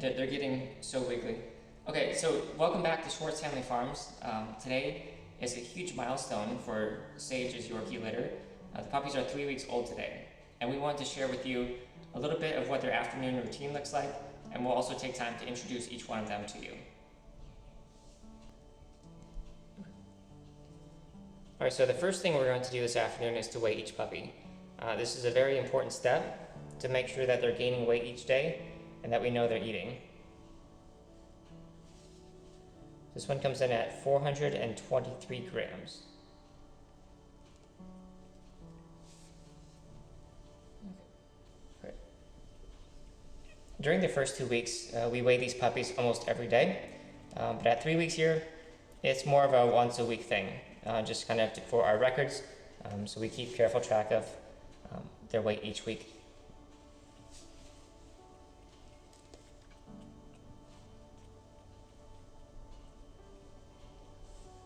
they're getting so wiggly. Okay, so welcome back to Schwartz Family Farms. Today is a huge milestone for Sage's Yorkie litter. The puppies are 3 weeks old today, and we wanted to share with you a little bit of what their afternoon routine looks like, and we'll also take time to introduce each one of them to you. Alright, so the first thing we're going to do this afternoon is to weigh each puppy. This is a very important step to make sure that they're gaining weight each day and that we know they're eating. This one comes in at 423 grams. During the first 2 weeks, we weigh these puppies almost every day, but at 3 weeks here, it's more of a once a week thing, just kind of for our records, so we keep careful track of their weight each week.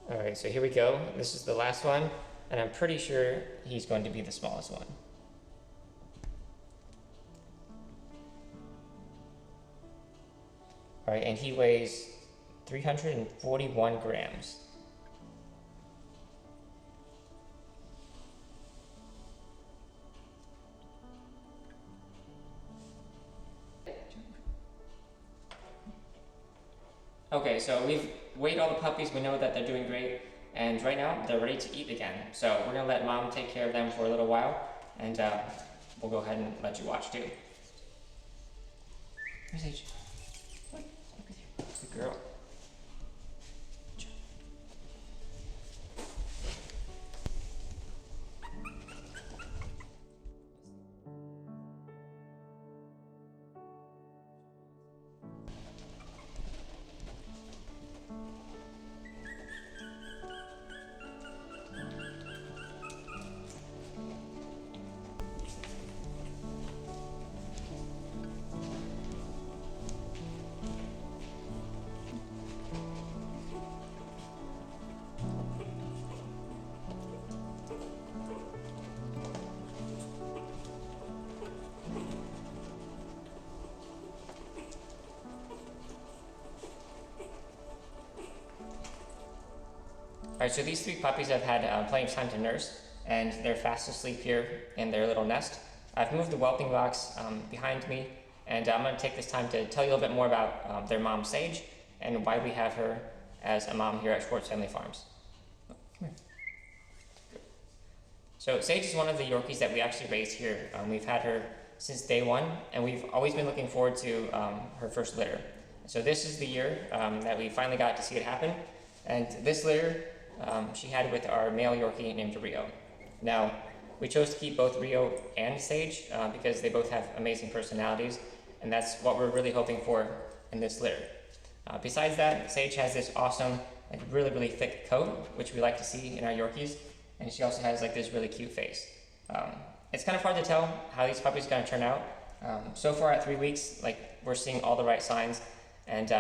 Alright, so here we go. This is the last one, and I'm pretty sure he's going to be the smallest one. Alright, and he weighs 341 grams. Okay, so we've weighed all the puppies, we know that they're doing great, and right now they're ready to eat again. So we're gonna let Mom take care of them for a little while, and we'll go ahead and let you watch too. Where's H? What? Good girl. Alright, so these 3 puppies have had plenty of time to nurse, and they're fast asleep here in their little nest. I've moved the whelping box behind me, and I'm going to take this time to tell you a little bit more about their mom, Sage, and why we have her as a mom here at Schwartz Family Farms. Oh, come here. So Sage is one of the Yorkies that we actually raised here. We've had her since day one, and we've always been looking forward to her first litter. So this is the year that we finally got to see it happen, and this litter she had with our male Yorkie named Rio. Now, we chose to keep both Rio and Sage because they both have amazing personalities, and that's what we're really hoping for in this litter. Besides that, Sage has this awesome, really thick coat, which we like to see in our Yorkies, and she also has this really cute face. It's kind of hard to tell how these puppies are going to turn out. So far at 3 weeks, we're seeing all the right signs, and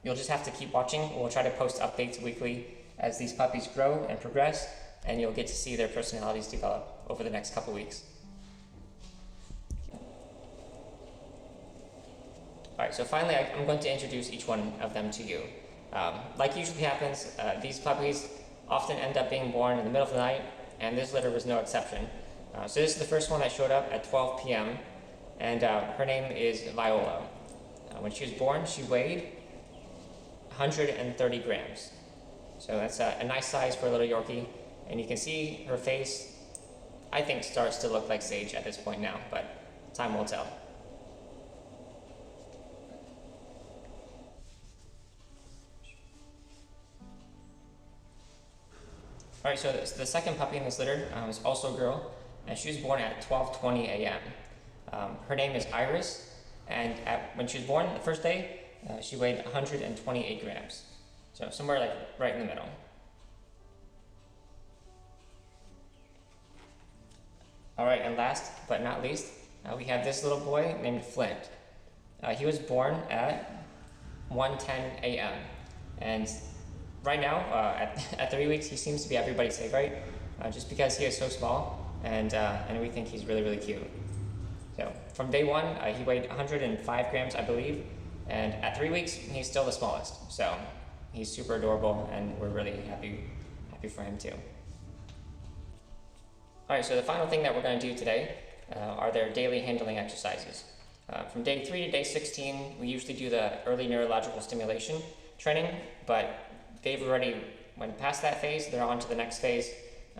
you'll just have to keep watching. We'll try to post updates weekly as these puppies grow and progress, and you'll get to see their personalities develop over the next couple weeks. Alright, so finally I'm going to introduce each one of them to you. Like usually happens, these puppies often end up being born in the middle of the night, and this litter was no exception. So this is the first one that showed up at 12 p.m., and her name is Viola. When she was born, she weighed 130 grams. So that's a nice size for a little Yorkie, and you can see her face, I think, starts to look like Sage at this point now, but time will tell. Alright, so the second puppy in this litter is also a girl, and she was born at 12:20 a.m. Her name is Iris, and when she was born, the first day, she weighed 128 grams. So somewhere right in the middle. Alright, and last but not least, we have this little boy named Flint. He was born at 1:10 a.m. And right now, at 3 weeks, he seems to be everybody's favorite, just because he is so small, and we think he's really cute. So from day one, he weighed 105 grams, I believe, And at 3 weeks, he's still the smallest. So he's super adorable, and we're really happy for him too. All right, so the final thing that we're going to do today are their daily handling exercises. From day 3 to day 16, we usually do the early neurological stimulation training, but they've already went past that phase. They're on to the next phase,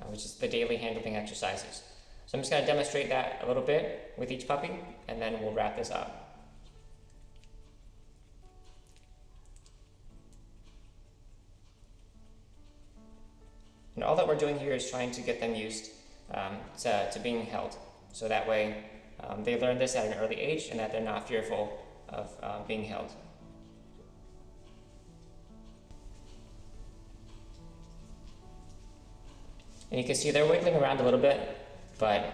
which is the daily handling exercises. So I'm just going to demonstrate that a little bit with each puppy, and then we'll wrap this up. And all that we're doing here is trying to get them used to being held. So that way they learn this at an early age and that they're not fearful of being held. And you can see they're wiggling around a little bit, but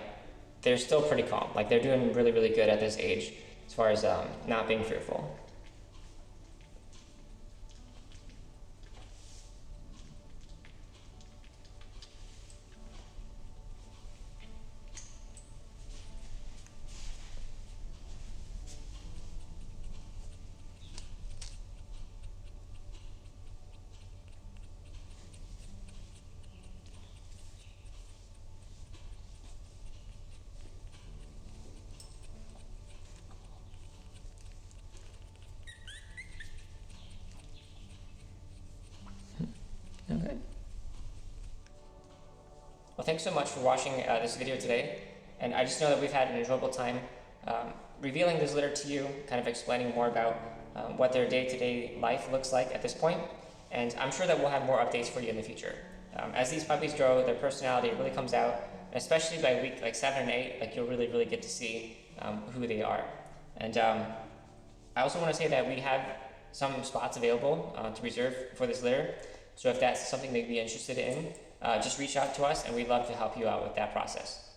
they're still pretty calm. Like, they're doing really, really good at this age as far as not being fearful. Okay. Well, thanks so much for watching this video today, and I just know that we've had an enjoyable time revealing this litter to you, kind of explaining more about what their day-to-day life looks like at this point, and I'm sure that we'll have more updates for you in the future. As these puppies grow, their personality really comes out, and especially by week like 7 and 8, like, you'll really, really get to see who they are. And I also want to say that we have some spots available to reserve for this litter. So if that's something that you'd be interested in, just reach out to us, and we'd love to help you out with that process.